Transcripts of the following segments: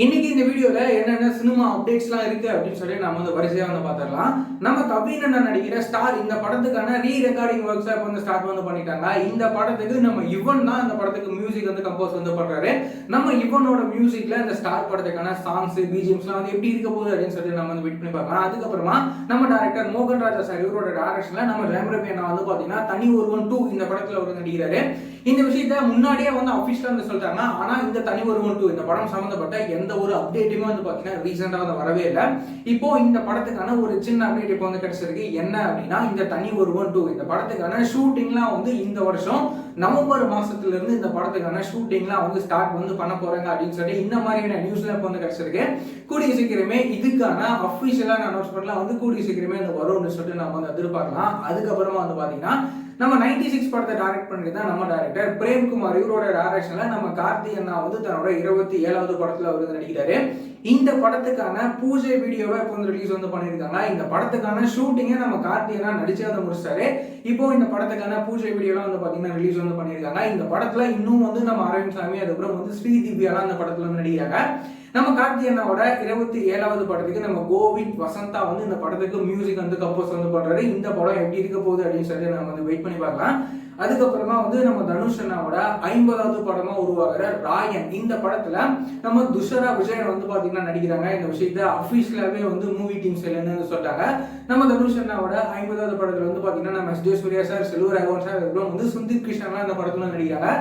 இன்னைக்கு இந்த வீடியோல என்னென்ன சினிமா அப்டேட்ஸ்லாம் இருக்கு அப்படின்னு சொல்லி நாம வரிசையா பார்த்துடலாம். நம்ம கவின் அண்ணா நடிக்கிற ஸ்டார் இந்த படத்துக்கான ரீ ரெக்கார்டிங் ஒர்க்ஸ் ஸ்டார்ட் பண்ணிட்டாங்க. இந்த படத்துக்கு நம்ம யுவன் தான் இந்த படத்துக்கு மியூசிக் கம்போஸ் பண்றாரு. நம்ம யுவனோட மியூசிக்ல இந்த ஸ்டார் படத்துக்கான சாங்ஸ் பிஜிஎம்ஸ்லாம் எப்படி இருக்க போகுது அப்படின்னு சொல்லி நம்ம வெயிட் பண்ணி பார்க்கலாம். அதுக்கப்புறமா நம்ம டைரக்டர் மோகன் ராஜா சார் இவரோட டைரக்ஷன்ல நம்ம ஜெயம் ரவி அண்ணா பாத்தீங்கன்னா தனி ஒருவன் 2 இந்த படத்துல அவர் நடிக்கிறாரு. இந்த விஷயத்த முன்னாடியே அபிஷியலா சொல்லிட்டாங்க. ஆனா இந்த தனி ஒருவன் 2 இந்த படம் சம்பந்தப்பட்ட எந்த ஒரு அப்டேட்டுமே பாத்தீங்கன்னா ரீசெண்டா வரவே இல்லை. இப்போ இந்த படத்துக்கான ஒரு சின்ன அப்டேட் இப்போ கிடைச்சிருக்கு. என்ன அப்படின்னா இந்த தனி ஒருவன் 2 இந்த படத்துக்கான ஷூட்டிங்லாம் இந்த வருஷம் நவம்பர் மாசத்துல இருந்து இந்த படத்துக்கான ஷூட்டிங்லாம் ஸ்டார்ட் பண்ண போறாங்க அப்படின்னு சொல்லி இந்த மாதிரியான நியூஸ்ல இப்போ கிடைச்சிருக்கு. கூடிய சீக்கிரமே இதுக்கான அபிஷியலான அனௌன்ஸ்மெண்ட்லாம் கூடிய சீக்கிரமே வரும்னு சொல்லிட்டு நம்ம எதிர்பார்க்கலாம். அதுக்கப்புறமா பாத்தீங்கன்னா நம்ம 96 படத்தை டைரக்ட் பண்ணிருந்தா நம்ம டைரக்டர் பிரேம்குமார் இவரோட டைரக்ஷன்ல நம்ம கார்த்தி அண்ணா தன்னோட 27வது படத்துல அவர் நடிக்கிறாரு. இந்த படத்துக்கான பூஜை வீடியோவை இப்போ ரிலீஸ் பண்ணிருக்காங்க. இந்த படத்துக்கான ஷூட்டிங்கை நம்ம கார்த்தி அண்ணா நடிச்சு முடிச்சாரு. இப்போ இந்த படத்துக்கான பூஜை வீடியோலாம் பாத்தீங்கன்னா ரிலீஸ் பண்ணிருக்காங்க. இந்த படத்துல இன்னும் நம்ம அரவிந்த் சாமி அதுக்கப்புறம் ஸ்ரீ திவ்யாலாம் அந்த படத்துல நடிக்கிறாங்க. நம்ம கார்த்தி அண்ணாவோட 27வது படத்துக்கு நம்ம கோவிந்த் வசந்தா இந்த படத்துக்கு மியூசிக் கம்போஸ் பண்றாரு. இந்த படம் எப்படி இருக்க போகுது அப்படின்னு சொல்லி நம்ம வெயிட் பண்ணி பார்க்கலாம். அதுக்கப்புறமா நம்ம தனுஷ் அண்ணாவோட 50வது படமா உருவாகிற ராயன் இந்த படத்துல நம்ம துஷரா விஜயன் பாத்தீங்கன்னா நடிக்கிறாங்க. இந்த விஷயத்த அபிஷியலாவே மூவி டீம் சைடுல சொல்றாங்க. நம்ம தனுஷ் அண்ணாவோட 50வது படத்துல பாத்தீங்கன்னா நம்ம S. J. Suryah sir, Selvaraghavan sir, அதுக்கப்புறம் சுந்தீப் கிருஷ்ணன்லாம் இந்த படத்துல நடிக்கிறாங்க.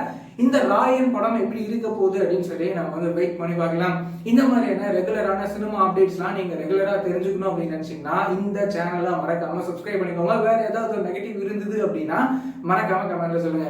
இந்த ராயன் படம் எப்படி இருக்க போகுது அப்படின்னு சொல்லி நம்ம வெயிட் பண்ணி பார்க்கலாம். இந்த மாதிரியான ரெகுலரான சினிமா அப்டேட்ஸ்லாம் நீங்க ரெகுலரா தெரிஞ்சுக்கணும் அப்படின்னு நினைச்சீங்கன்னா இந்த சேனலை மறக்காம சப்ஸ்கிரைப் பண்ணிக்கோங்க. வேற ஏதாவது ஒரு நெகட்டிவ் இருந்தது அப்படின்னா மறக்காம கமெண்ட்ல சொல்லுங்க.